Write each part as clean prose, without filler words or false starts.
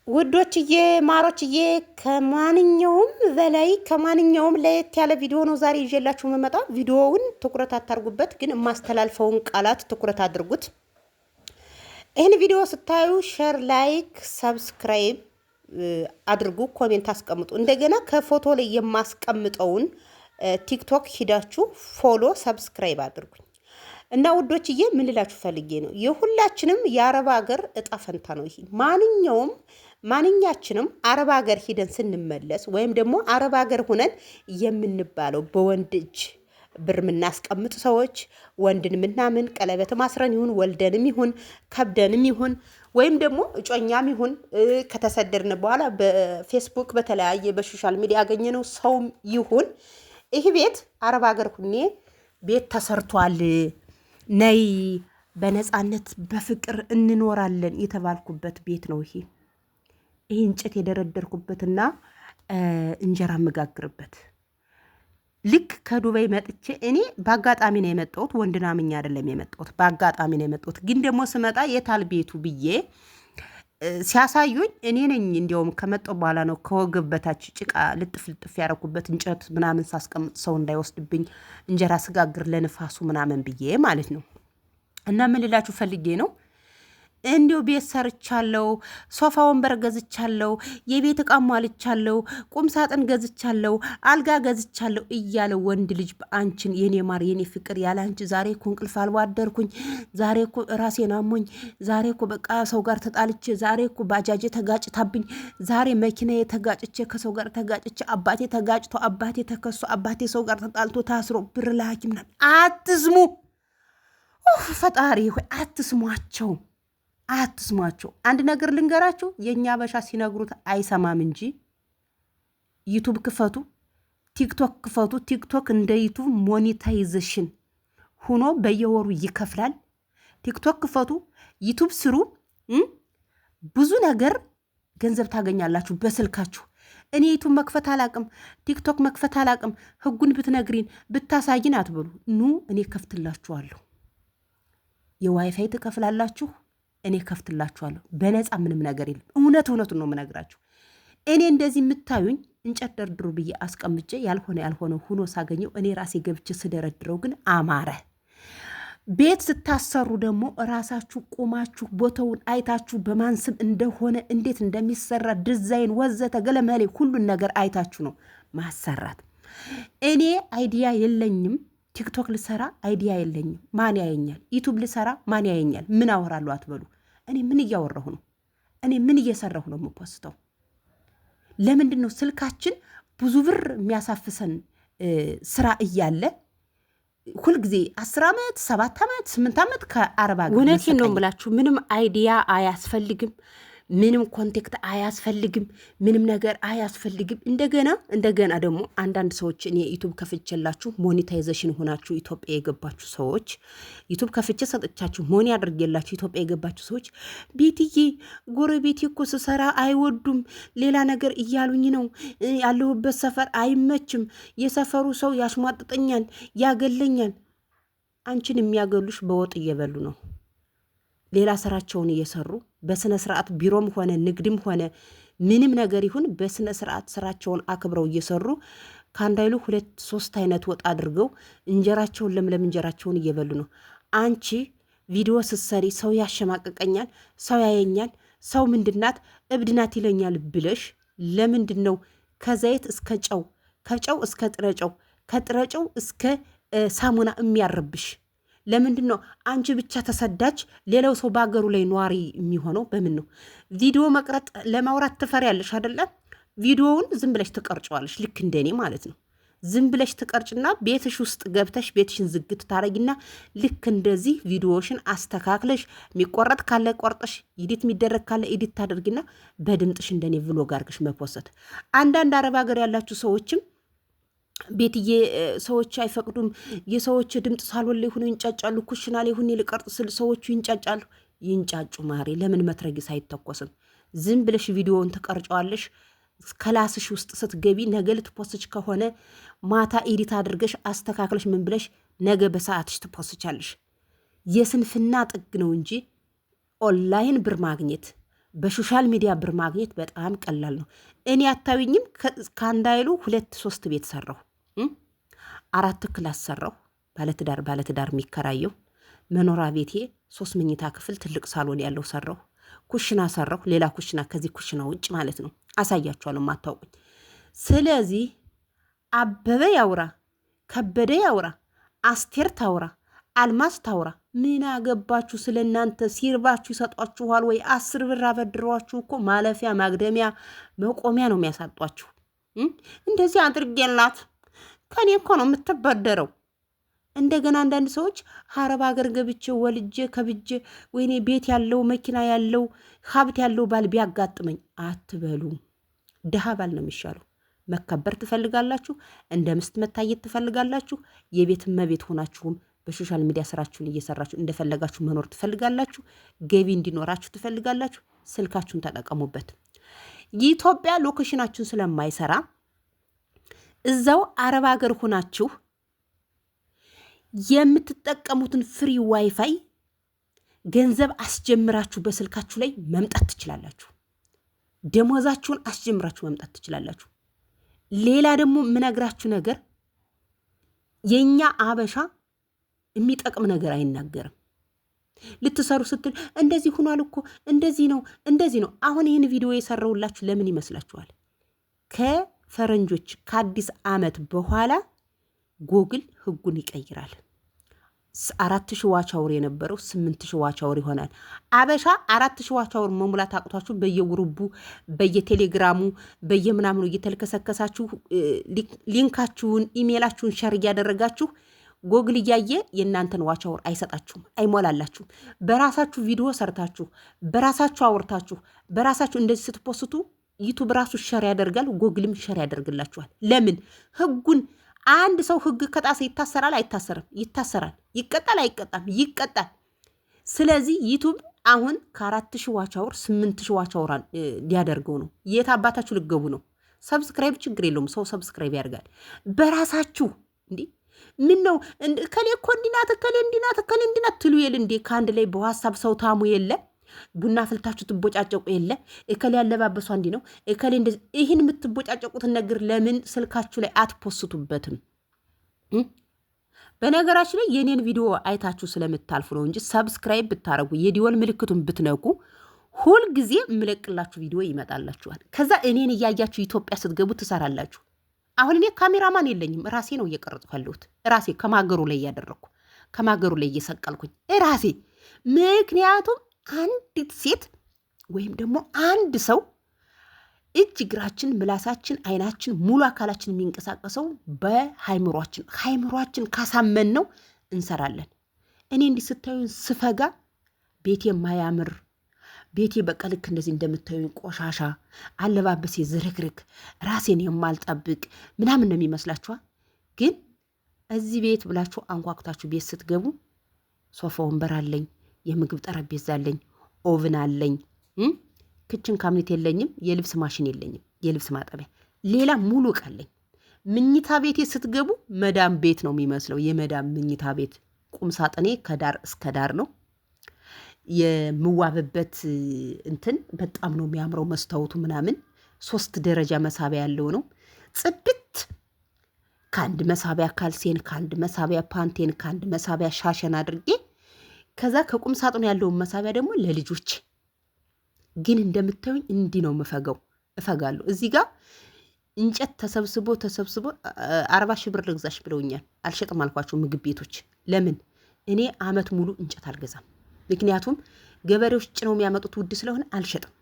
ውዶችዬ ማሮችዬ ከማንኛውም በላይ ከማንኛውም ለየት ያለ ቪዲዮ ነው ዛሬ ይዤላችሁ የምመጣው። ቪዲዮውን ትኩረት አታርጉበት፣ ግን የማስተላልፈውን ቃላት ትኩረት አድርጉት። ይህን ቪዲዮ ስታዩ ሼር፣ ላይክ፣ ሰብስክራይብ አድርጉ፣ ኮሜንት አስቀምጡ። እንደገና ከፎቶ ላይ የማስቀምጠውን ቲክቶክ ሂዳችሁ ፎሎ፣ ሰብስክራይብ አድርጉኝ። እና ውዶችዬ ምን ልላችሁ ፈልጌ ነው፣ የሁላችንም የአረብ ሀገር እጣ ፈንታ ነው ይሄ። ማንኛችንም አረብ ሀገር ሂደን ስንመለስ ወይም ደግሞ አረብ ሀገር ሁነን የምንባለው በወንድ እጅ ብር የምናስቀምጥ ሰዎች ወንድን ምናምን ቀለበት ማስረን ይሁን ወልደንም ይሁን ከብደንም ይሁን ወይም ደግሞ እጮኛም ይሁን ከተሰደድን በኋላ በፌስቡክ በተለያየ በሶሻል ሚዲያ ያገኘነው ሰውም ይሁን ይህ ቤት አረብ ሀገር ሁኔ ቤት ተሰርቷል፣ ነይ በነፃነት በፍቅር እንኖራለን የተባልኩበት ቤት ነው ይሄ። ይህ እንጨት የደረደርኩበትና እንጀራ መጋግርበት። ልክ ከዱባይ መጥቼ እኔ በአጋጣሚ ነው የመጣሁት፣ ወንድና ምኛ አይደለም የመጣሁት፣ በአጋጣሚ ነው የመጣሁት። ግን ደግሞ ስመጣ የታል ቤቱ ብዬ ሲያሳዩኝ እኔ ነኝ እንዲያውም ከመጣሁ በኋላ ነው ከወገብ በታች ጭቃ ልጥፍ ልጥፍ ያረኩበት እንጨት ምናምን ሳስቀምጥ ሰው እንዳይወስድብኝ እንጀራ ስጋግር ለንፋሱ ምናምን ብዬ ማለት ነው። እና ምን ልላችሁ ፈልጌ ነው፣ እንዲሁ ቤት ሰርቻለሁ፣ ሶፋ ወንበር ገዝቻለሁ፣ የቤት ዕቃ ሟልቻለሁ፣ ቁም ሳጥን ገዝቻለሁ፣ አልጋ ገዝቻለሁ እያለ ወንድ ልጅ በአንቺን የኔ ማር የኔ ፍቅር ያለ አንቺ ዛሬ እኮ እንቅልፍ አልባ አደርኩኝ፣ ዛሬ እኮ ራሴን አሞኝ፣ ዛሬ እኮ በቃ ሰው ጋር ተጣልቼ፣ ዛሬ እኮ ባጃጄ ተጋጭታብኝ፣ ዛሬ መኪናዬ ተጋጭቼ ከሰው ጋር ተጋጭቼ፣ አባቴ ተጋጭቶ፣ አባቴ ተከሶ፣ አባቴ ሰው ጋር ተጣልቶ ታስሮ ብር ለሐኪም ናት። አትስሙ፣ ፈጣሪ ሆይ አትስሟቸው። አንድ ነገር ልንገራቸው፣ የእኛ አበሻ ሲነግሩት አይሰማም እንጂ ዩቱብ ክፈቱ፣ ቲክቶክ ክፈቱ። ቲክቶክ እንደ ዩቱብ ሞኔታይዜሽን ሁኖ በየወሩ ይከፍላል። ቲክቶክ ክፈቱ፣ ዩቱብ ስሩ፣ ብዙ ነገር ገንዘብ ታገኛላችሁ በስልካችሁ። እኔ ዩቱብ መክፈት አላቅም፣ ቲክቶክ መክፈት አላቅም፣ ህጉን ብትነግሪን ብታሳይን አትበሉ። ኑ እኔ ከፍትላችኋለሁ። የዋይፋይ ትከፍላላችሁ፣ እኔ ከፍትላችኋለሁ። በነፃ ምንም ነገር የለም። እውነቱን ነው የምነግራችሁ። እኔ እንደዚህ የምታዩኝ እንጨት ደርድሩ ብዬ አስቀምጬ ያልሆነ ሁኖ ሳገኘው እኔ ራሴ ገብቼ ስደረድረው ግን አማረ። ቤት ስታሰሩ ደግሞ ራሳችሁ ቁማችሁ ቦታውን አይታችሁ በማን ስም እንደሆነ እንዴት እንደሚሰራ ዲዛይን ወዘተ ገለመሌ ሁሉን ነገር አይታችሁ ነው ማሰራት። እኔ አይዲያ የለኝም። ቲክቶክ ልሰራ አይዲያ የለኝም። ማን ያየኛል? ዩቱብ ልሰራ ማን ያየኛል? ምን አወራለሁ አትበሉ። እኔ ምን እያወራሁ ነው? እኔ ምን እየሰራሁ ነው የምፖስተው? ለምንድን ነው ስልካችን ብዙ ብር የሚያሳፍሰን ስራ እያለ ሁልጊዜ 10 ዓመት 7 ዓመት 8 ዓመት ከአረብ ሀገር? እውነቴን ነው የምላችሁ። ምንም አይዲያ አያስፈልግም። ምንም ኮንቴክት አያስፈልግም። ምንም ነገር አያስፈልግም። እንደገና ደግሞ አንዳንድ ሰዎች እኔ ዩቱብ ከፍቼላችሁ ሞኔታይዜሽን ሆናችሁ ኢትዮጵያ የገባችሁ ሰዎች ዩቱብ ከፍቼ ሰጥቻችሁ ሞኔ አድርጌላችሁ ኢትዮጵያ የገባችሁ ሰዎች ቤትዬ ጎረቤቴ እኮ ስሰራ አይወዱም፣ ሌላ ነገር እያሉኝ ነው፣ ያለሁበት ሰፈር አይመችም፣ የሰፈሩ ሰው ያሽሟጥጠኛል፣ ያገለኛል። አንቺን የሚያገሉሽ በወጥ እየበሉ ነው፣ ሌላ ስራቸውን እየሰሩ በስነ ስርዓት ቢሮም ሆነ ንግድም ሆነ ምንም ነገር ይሁን በስነ ስርዓት ስራቸውን አክብረው እየሰሩ ከአንድ አይሉ 2-3 አይነት ወጥ አድርገው እንጀራቸውን ለምለም እንጀራቸውን እየበሉ ነው። አንቺ ቪዲዮ ስትሰሪ ሰው ያሸማቀቀኛል፣ ሰው ያየኛል፣ ሰው ምንድናት እብድናት ይለኛል ብለሽ ለምንድን ነው ከዘይት እስከ ጨው፣ ከጨው እስከ ጥረጨው፣ ከጥረጨው እስከ ሳሙና የሚያርብሽ? ለምንድን ነው አንቺ ብቻ ተሰዳጅ ሌላው ሰው በአገሩ ላይ ኗሪ የሚሆነው? በምን ነው? ቪዲዮ መቅረጥ ለማውራት ትፈሪያለሽ አይደለ? ቪዲዮውን ዝም ብለሽ ትቀርጨዋለሽ፣ ልክ እንደኔ ማለት ነው። ዝም ብለሽ ትቀርጭና ቤትሽ ውስጥ ገብተሽ ቤትሽን ዝግት ታረጊና ልክ እንደዚህ ቪዲዮሽን አስተካክለሽ የሚቆረጥ ካለ ቆርጠሽ ኢዲት የሚደረግ ካለ ኢዲት ታደርጊና በድምጥሽ እንደኔ ቭሎግ አድርገሽ መፖሰት። አንዳንድ አረብ ሀገር ያላችሁ ሰዎችም ቤትዬ ሰዎች አይፈቅዱም፣ የሰዎች ድምፅ ሳልወል ላይ ሆኖ ይንጫጫሉ፣ ኩሽና ላይ ሆኖ ልቀርጥ ስል ሰዎቹ ይንጫጫሉ። ይንጫጩ ማሬ፣ ለምን መትረጊስ አይተኮስም? ዝም ብለሽ ቪዲዮውን ተቀርጫዋለሽ። ከላስሽ ውስጥ ስትገቢ ነገ ልትፖስች ከሆነ ማታ ኤዲት አድርገሽ አስተካክለሽ ምን ብለሽ ነገ በሰዓትሽ ትፖስቻለሽ። የስንፍና ጥግ ነው እንጂ ኦንላይን ብር ማግኘት በሶሻል ሚዲያ ብር ማግኘት በጣም ቀላል ነው። እኔ አታዩኝም? ከአንዳይሉ 2-3 ቤት ሰራሁ፣ 4 ክላስ ሰራሁ። ባለትዳር የሚከራየው መኖሪያ ቤቴ 3 መኝታ ክፍል ትልቅ ሳሎን ያለው ሰራሁ። ኩሽና ሰራሁ፣ ሌላ ኩሽና ከዚህ ኩሽና ውጭ ማለት ነው። አሳያችኋለሁ ማታውቁኝ። ስለዚህ አበበ ያውራ፣ ከበደ ያውራ፣ አስቴር ታውራ፣ አልማዝ ታውራ፣ ምን አገባችሁ? ስለ እናንተ ሲርባችሁ ይሰጧችኋል ወይ? 10 ብር አበድሯችሁ እኮ ማለፊያ ማግደሚያ መቆሚያ ነው የሚያሳጧችሁ። እንደዚህ አድርጌላት ከኔ እኮ ነው የምትበደረው። እንደገና አንዳንድ ሰዎች ሀረብ ሀገር ገብቼ ወልጄ ከብጄ ወይኔ ቤት ያለው መኪና ያለው ሀብት ያለው ባል ቢያጋጥመኝ አትበሉ። ድሃ ባል ነው የሚሻለው። መከበር ትፈልጋላችሁ? እንደ ምስት መታየት ትፈልጋላችሁ? የቤት እመቤት ሆናችሁም በሶሻል ሚዲያ ስራችሁን እየሰራችሁ እንደፈለጋችሁ መኖር ትፈልጋላችሁ? ገቢ እንዲኖራችሁ ትፈልጋላችሁ? ስልካችሁን ተጠቀሙበት። የኢትዮጵያ ሎኬሽናችሁን ስለማይሰራ እዛው አረብ ሀገር ሆናችሁ የምትጠቀሙትን ፍሪ ዋይፋይ ገንዘብ አስጀምራችሁ በስልካችሁ ላይ መምጣት ትችላላችሁ። ደሞዛችሁን አስጀምራችሁ መምጣት ትችላላችሁ። ሌላ ደግሞ የምነግራችሁ ነገር የኛ አበሻ የሚጠቅም ነገር አይናገርም። ልትሰሩ ስትል እንደዚህ ሆኗል እኮ እንደዚህ ነው። አሁን ይህን ቪዲዮ የሰራውላችሁ ለምን ይመስላችኋል? ከፈረንጆች ከአዲስ ዓመት በኋላ ጎግል ህጉን ይቀይራል። 4,000 ዋች አውር የነበረው 8,000 ዋች አውር ይሆናል። አበሻ 4,000 ዋች አውር መሙላት አቅቷችሁ በየግሩቡ በየቴሌግራሙ በየምናምኑ እየተልከሰከሳችሁ ሊንካችሁን ኢሜይላችሁን ሸር እያደረጋችሁ ጎግል እያየ የእናንተን ዋች አውር አይሰጣችሁም፣ አይሞላላችሁም። በራሳችሁ ቪዲዮ ሰርታችሁ በራሳችሁ አውርታችሁ በራሳችሁ እንደዚህ ስትፖስቱ ዩቱብ ራሱ ሸር ያደርጋል፣ ጎግልም ሸር ያደርግላችኋል። ለምን? ህጉን አንድ ሰው ህግ ከጣሰ ይታሰራል አይታሰርም? ይታሰራል። ይቀጣል አይቀጣም? ይቀጣል። ስለዚህ ዩቱብ አሁን ከ4,000 ዋች አወር 8,000 ዋች አወር ሊያደርገው ነው። የት አባታችሁ ልገቡ ነው? ሰብስክራይብ ችግር የለውም፣ ሰው ሰብስክራይብ ያደርጋል። በራሳችሁ እንዲ ምን ነው ከሌ እኮ እንዲናት ከሌ እንዲናት ትሉ የለ እንዴ? ከአንድ ላይ በዋትስአፕ ሰው ታሙ የለ? ቡና ፍልታችሁ ትቦጫጨቁ የለ? እከሌ ያለባበሷ እንዲ ነው እከሌ እንደዚህ። ይህን የምትቦጫጨቁትን ነገር ለምን ስልካችሁ ላይ አትፖስቱበትም? በነገራችን ላይ የኔን ቪዲዮ አይታችሁ ስለምታልፉ ነው እንጂ ሰብስክራይብ ብታረጉ የዲወል ምልክቱን ብትነኩ ሁልጊዜ የምለቅላችሁ ቪዲዮ ይመጣላችኋል። ከዛ እኔን እያያችሁ ኢትዮጵያ ስትገቡ ትሰራላችሁ። አሁን እኔ ካሜራማን የለኝም፣ ራሴ ነው እየቀረጽኩ ያለሁት። ራሴ ከማገሩ ላይ እያደረግኩ ከማገሩ ላይ እየሰቀልኩኝ ራሴ። ምክንያቱም አንዲት ሴት ወይም ደግሞ አንድ ሰው እጅ እግራችን፣ ምላሳችን፣ አይናችን፣ ሙሉ አካላችን የሚንቀሳቀሰው በሃይምሯችን ካሳመን ነው እንሰራለን። እኔ እንዲህ ስታዩን ስፈጋ ቤቴ የማያምር ቤቴ በቃ ልክ እንደዚህ እንደምታዩኝ ቆሻሻ፣ አለባበሴ ዝርክርክ፣ ራሴን የማልጠብቅ ምናምን ነው የሚመስላችኋል። ግን እዚህ ቤት ብላችሁ አንኳኩታችሁ ቤት ስትገቡ ሶፋ ወንበር አለኝ፣ የምግብ ጠረጴዛ አለኝ፣ ኦቭን አለኝ። ክችን ካቢኔት የለኝም፣ የልብስ ማሽን የለኝም፣ የልብስ ማጠቢያ፣ ሌላ ሙሉ ዕቃ አለኝ። ምኝታ ቤቴ ስትገቡ መዳም ቤት ነው የሚመስለው። የመዳም ምኝታ ቤት ቁም ሳጥኔ ከዳር እስከ ዳር ነው። የምዋብበት እንትን በጣም ነው የሚያምረው። መስታወቱ ምናምን 3 ደረጃ መሳቢያ ያለው ነው። ጽድት ከአንድ መሳቢያ ካልሴን፣ ከአንድ መሳቢያ ፓንቴን፣ ከአንድ መሳቢያ ሻሸን አድርጌ ከዛ ከቁም ሳጥኑ ያለውን መሳቢያ ደግሞ ለልጆች። ግን እንደምታዩኝ እንዲህ ነው እፈጋለሁ። እዚህ ጋር እንጨት ተሰብስቦ 40 ሺህ ብር ልግዛሽ ብለውኛል። አልሸጥም አልኳቸው ምግብ ቤቶች። ለምን? እኔ አመት ሙሉ እንጨት አልገዛም። ምክንያቱም ገበሬዎች ጭነው የሚያመጡት ውድ ስለሆነ አልሸጥም።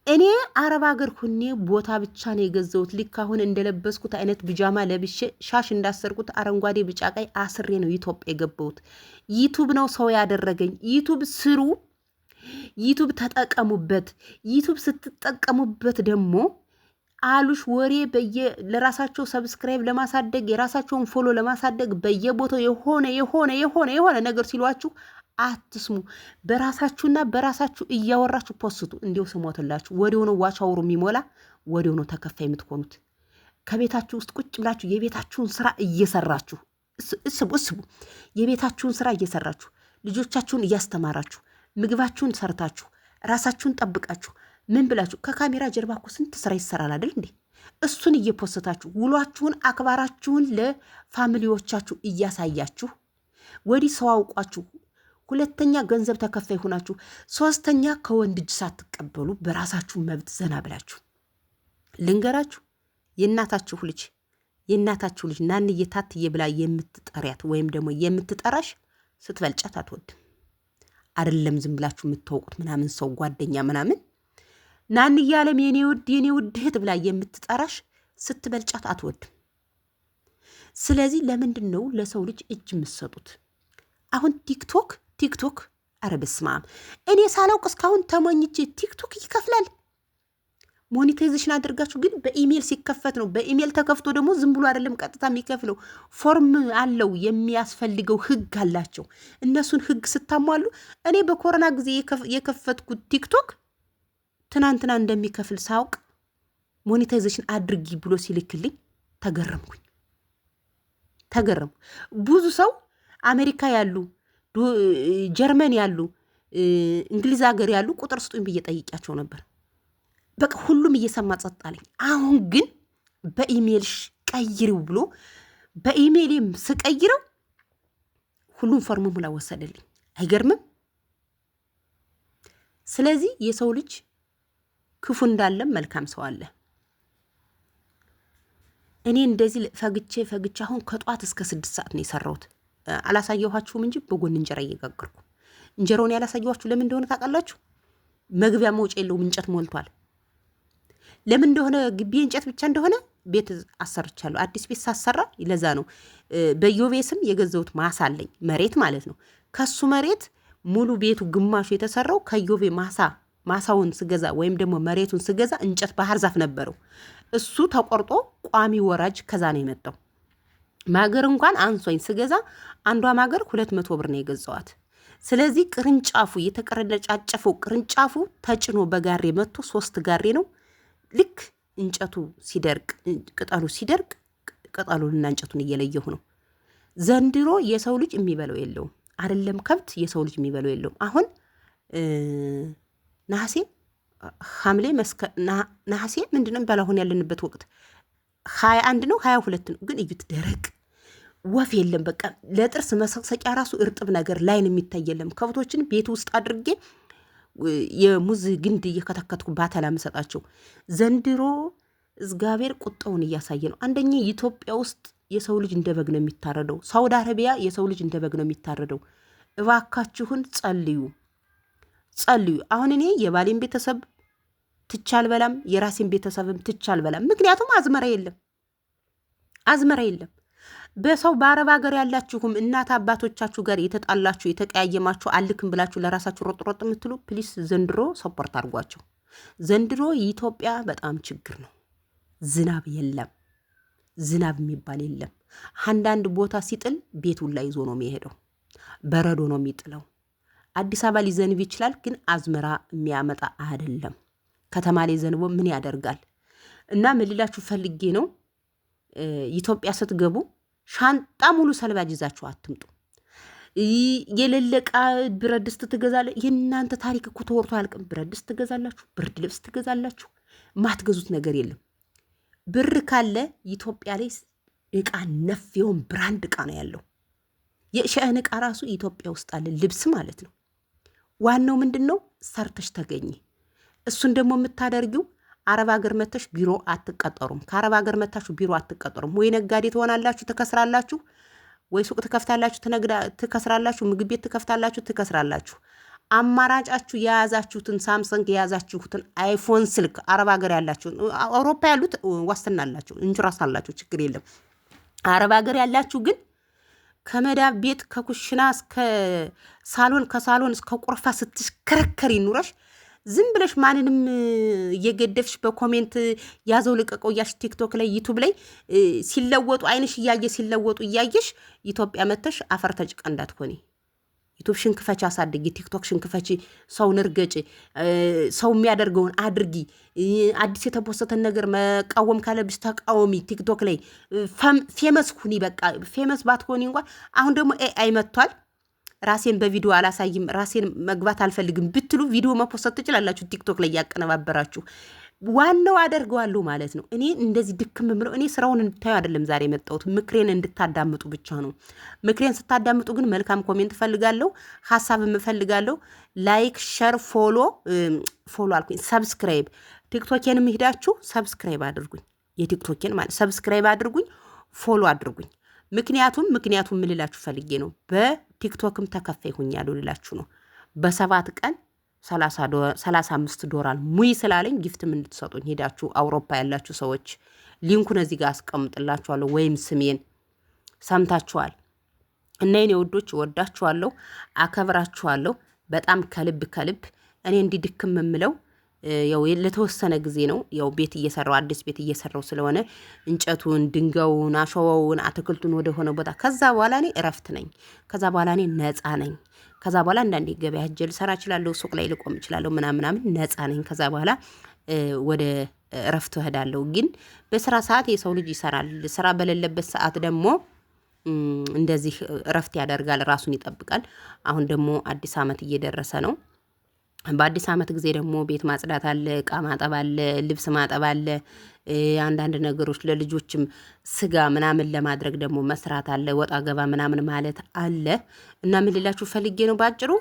እኔ አረብ ሀገር ሁኔ ቦታ ብቻ ነው የገዛሁት። ልክ አሁን እንደለበስኩት አይነት ብጃማ ለብሼ ሻሽ እንዳሰርኩት አረንጓዴ ቢጫ ቀይ አስሬ ነው ኢትዮጵያ የገባሁት። ዩቱብ ነው ሰው ያደረገኝ። ዩቱብ ስሩ፣ ዩቱብ ተጠቀሙበት። ዩቱብ ስትጠቀሙበት ደግሞ አሉሽ ወሬ ለራሳቸው ሰብስክራይብ ለማሳደግ የራሳቸውን ፎሎ ለማሳደግ በየቦታው የሆነ ነገር ሲሏችሁ አትስሙ። በራሳችሁና በራሳችሁ እያወራችሁ ፖስቱ። እንዲው ስሞትላችሁ ወዲያው ነው ዋች አውሩ የሚሞላ፣ ወዲያው ነው ተከፋይ የምትሆኑት። ከቤታችሁ ውስጥ ቁጭ ብላችሁ የቤታችሁን ስራ እየሰራችሁ እስቡ። የቤታችሁን ስራ እየሰራችሁ ልጆቻችሁን እያስተማራችሁ ምግባችሁን ሰርታችሁ ራሳችሁን ጠብቃችሁ ምን ብላችሁ ከካሜራ ጀርባ እኮ ስንት ስራ ይሰራል አይደል እንዴ? እሱን እየፖስታችሁ ውሏችሁን አክባራችሁን ለፋሚሊዎቻችሁ እያሳያችሁ ወዲህ ሰው አውቋችሁ፣ ሁለተኛ ገንዘብ ተከፋይ ሆናችሁ፣ ሶስተኛ ከወንድ እጅ ሳትቀበሉ በራሳችሁ መብት ዘና ብላችሁ ልንገራችሁ። የእናታችሁ ልጅ ናንዬ ታትዬ ብላ የምትጠሪያት ወይም ደግሞ የምትጠራሽ ስትበልጫት አትወድም። አይደለም ዝም ብላችሁ የምታውቁት ምናምን ሰው ጓደኛ ምናምን ናንዬ አለም የኔ ውድ እህት ብላ የምትጠራሽ ስትበልጫት አትወድም። ስለዚህ ለምንድን ነው ለሰው ልጅ እጅ የምትሰጡት? አሁን ቲክቶክ ኧረ በስመ አብ እኔ ሳላውቅ እስካሁን ተሞኝቼ ቲክቶክ ይከፍላል። ሞኔታይዜሽን አድርጋችሁ ግን በኢሜል ሲከፈት ነው። በኢሜል ተከፍቶ ደግሞ ዝም ብሎ አይደለም ቀጥታ የሚከፍለው፣ ፎርም አለው፣ የሚያስፈልገው ህግ አላቸው። እነሱን ህግ ስታሟሉ እኔ በኮሮና ጊዜ የከፈትኩት ቲክቶክ ትናንትና እንደሚከፍል ሳውቅ ሞኔታይዜሽን አድርጊ ብሎ ሲልክልኝ ተገረምኩኝ። ብዙ ሰው አሜሪካ ያሉ፣ ጀርመን ያሉ፣ እንግሊዝ ሀገር ያሉ ቁጥር ስጡኝ ብዬ ጠይቂያቸው ነበር። በቃ ሁሉም እየሰማ ጸጥ አለኝ። አሁን ግን በኢሜልሽ ቀይሪው ብሎ በኢሜልም ስቀይረው ሁሉም ፎርም ሙላ ወሰደልኝ። አይገርምም? ስለዚህ የሰው ልጅ ክፉ እንዳለም መልካም ሰው አለ። እኔ እንደዚህ ፈግቼ አሁን ከጧት እስከ 6 ሰዓት ነው የሰራሁት። አላሳየኋችሁም እንጂ በጎን እንጀራ እየጋገርኩ። እንጀራውን ያላሳየኋችሁ ለምን እንደሆነ ታውቃላችሁ? መግቢያ መውጫ የለውም፣ እንጨት ሞልቷል። ለምን እንደሆነ ግቢ እንጨት ብቻ እንደሆነ ቤት አሰርቻለሁ። አዲስ ቤት ሳሰራ ለዛ ነው። በዮቤ ስም የገዛሁት ማሳ አለኝ፣ መሬት ማለት ነው። ከሱ መሬት ሙሉ ቤቱ ግማሹ የተሰራው ከዮቤ ማሳውን ስገዛ ወይም ደግሞ መሬቱን ስገዛ እንጨት ባህር ዛፍ ነበረው። እሱ ተቆርጦ ቋሚ ወራጅ ከዛ ነው የመጣው። ማገር እንኳን አንሶኝ ስገዛ አንዷ ማገር 200 ብር ነው የገዛዋት። ስለዚህ ቅርንጫፉ የተቀረጫጨፈው ቅርንጫፉ ተጭኖ በጋሬ መጥቶ 3 ጋሬ ነው። ልክ እንጨቱ ሲደርቅ ቅጠሉ ሲደርቅ ቅጠሉንና እንጨቱን እየለየሁ ነው። ዘንድሮ የሰው ልጅ የሚበለው የለውም። አይደለም ከብት የሰው ልጅ የሚበለው የለውም። አሁን ነሐሴ ምንድነው ባላሁን ያለንበት ወቅት 21 ነው 22 ነው። ግን እዩት፣ ደረቅ ወፍ የለም። በቃ ለጥርስ መሰቅሰቂያ ራሱ እርጥብ ነገር ላይን የሚታይ የለም። ከብቶችን ቤት ውስጥ አድርጌ የሙዝ ግንድ እየከተከትኩ ባተላ መሰጣቸው። ዘንድሮ እግዚአብሔር ቁጣውን እያሳየ ነው። አንደኛ ኢትዮጵያ ውስጥ የሰው ልጅ እንደ በግ ነው የሚታረደው። ሳውዲ አረቢያ የሰው ልጅ እንደ በግ ነው የሚታረደው። እባካችሁን ጸልዩ። አሁን እኔ የባሌን ቤተሰብ ትቻል በላም፣ የራሴን ቤተሰብም ትቻል በላም። ምክንያቱም አዝመራ የለም። በሰው በአረብ ሀገር ያላችሁም እናት አባቶቻችሁ ጋር የተጣላችሁ የተቀያየማችሁ አልክም ብላችሁ ለራሳችሁ ሮጥ የምትሉ ፕሊስ ዘንድሮ ሰፖርት አድርጓቸው። ዘንድሮ የኢትዮጵያ በጣም ችግር ነው። ዝናብ የለም። ዝናብ የሚባል የለም። አንዳንድ ቦታ ሲጥል ቤቱን ላይ ይዞ ነው የሚሄደው። በረዶ ነው የሚጥለው። አዲስ አበባ ሊዘንብ ይችላል፣ ግን አዝመራ የሚያመጣ አይደለም። ከተማ ላይ ዘንቦ ምን ያደርጋል? እና ምን ልላችሁ ፈልጌ ነው፣ ኢትዮጵያ ስትገቡ ሻንጣ ሙሉ ሰልባጅ ይዛችሁ አትምጡ። የሌለቃ ብረት ድስት ትገዛለ። የእናንተ ታሪክ እኮ ተወርቶ አያልቅም። ብረት ድስት ትገዛላችሁ፣ ብርድ ልብስ ትገዛላችሁ። ማትገዙት ነገር የለም። ብር ካለ ኢትዮጵያ ላይ እቃ ነፍ የሆን ብራንድ እቃ ነው ያለው። የሸእን እቃ ራሱ ኢትዮጵያ ውስጥ አለ፣ ልብስ ማለት ነው። ዋናው ምንድን ነው? ሰርተሽ ተገኘ። እሱን ደግሞ የምታደርጊው አረብ ሀገር መተሽ ቢሮ አትቀጠሩም። ከአረብ ሀገር መታችሁ ቢሮ አትቀጠሩም። ወይ ነጋዴ ትሆናላችሁ፣ ትከስራላችሁ። ወይ ሱቅ ትከፍታላችሁ፣ ትከስራላችሁ። ምግብ ቤት ትከፍታላችሁ፣ ትከስራላችሁ። አማራጫችሁ የያዛችሁትን ሳምሰንግ የያዛችሁትን አይፎን ስልክ አረብ ሀገር ያላችሁ፣ አውሮፓ ያሉት ዋስትና አላቸው፣ ኢንሹራንስ አላቸው፣ ችግር የለም። አረብ ሀገር ያላችሁ ግን ከመዳብ ቤት ከኩሽና እስከ ሳሎን ከሳሎን እስከ ቁርፋ ስትሽከረከሪ ኑረሽ ዝም ብለሽ ማንንም እየገደፍሽ በኮሜንት ያዘው ልቀቀው እያልሽ ቲክቶክ ላይ ዩቱብ ላይ ሲለወጡ አይንሽ እያየ ሲለወጡ እያየሽ ኢትዮጵያ መተሽ አፈር ተጭቃ እንዳትሆኒ። ዩቱብ ሽንክፈች አሳድጊ፣ ቲክቶክ ሽንክፈች፣ ሰውን እርገጭ፣ ሰው የሚያደርገውን አድርጊ። አዲስ የተፖሰተን ነገር መቃወም ካለብሽ ተቃወሚ። ቲክቶክ ላይ ፌመስ ሁኒ። በቃ ፌመስ ባትሆኒ እንኳን አሁን ደግሞ ኤአይ መጥቷል። ራሴን በቪዲዮ አላሳይም፣ ራሴን መግባት አልፈልግም ብትሉ ቪዲዮ መፖሰት ትችላላችሁ። ቲክቶክ ላይ ያቀነባበራችሁ ዋናው አደርገዋለሁ ማለት ነው። እኔ እንደዚህ ድክም ብለው እኔ ስራውን እንድታዩ አይደለም ዛሬ የመጣሁት፣ ምክሬን እንድታዳምጡ ብቻ ነው። ምክሬን ስታዳምጡ ግን መልካም ኮሜንት እፈልጋለሁ፣ ሀሳብ እፈልጋለሁ። ላይክ፣ ሸር፣ ፎሎ አልኩኝ፣ ሰብስክራይብ፣ ቲክቶኬንም ሄዳችሁ ሰብስክራይብ አድርጉኝ። የቲክቶኬን ማለት ሰብስክራይብ አድርጉኝ፣ ፎሎ አድርጉኝ። ምክንያቱም ምልላችሁ ፈልጌ ነው። በቲክቶክም ተከፋይ ሁኛለሁ ልላችሁ ነው። በ7 ቀን $35 ሙይ ስላለኝ ጊፍትም እንድትሰጡኝ ሄዳችሁ አውሮፓ ያላችሁ ሰዎች ሊንኩን እዚህ ጋር አስቀምጥላችኋለሁ፣ ወይም ስሜን ሰምታችኋል። እና የኔ ውዶች ወዳችኋለሁ፣ አከብራችኋለሁ በጣም ከልብ እኔ እንዲድክም የምለው ያው ለተወሰነ ጊዜ ነው። ያው ቤት እየሰራው አዲስ ቤት እየሰራው ስለሆነ እንጨቱን፣ ድንጋዩን፣ አሸዋውን፣ አትክልቱን ወደ ሆነ ቦታ ከዛ በኋላ እኔ እረፍት ነኝ። ከዛ በኋላ እኔ ነፃ ነኝ። ከዛ በኋላ አንዳንዴ ገበያ ሄጄ ልሰራ እችላለሁ፣ ሱቅ ላይ ልቆም እችላለሁ፣ ምናምን ነፃ ነኝ። ከዛ በኋላ ወደ እረፍት እሄዳለሁ። ግን በስራ ሰዓት የሰው ልጅ ይሰራል። ስራ በሌለበት ሰዓት ደግሞ እንደዚህ እረፍት ያደርጋል፣ ራሱን ይጠብቃል። አሁን ደግሞ አዲስ ዓመት እየደረሰ ነው። በአዲስ ዓመት ጊዜ ደግሞ ቤት ማጽዳት አለ፣ እቃ ማጠብ አለ፣ ልብስ ማጠብ አለ፣ አንዳንድ ነገሮች ለልጆችም ስጋ ምናምን ለማድረግ ደግሞ መስራት አለ፣ ወጣ ገባ ምናምን ማለት አለ። እና ምን ልላችሁ ፈልጌ ነው ባጭሩ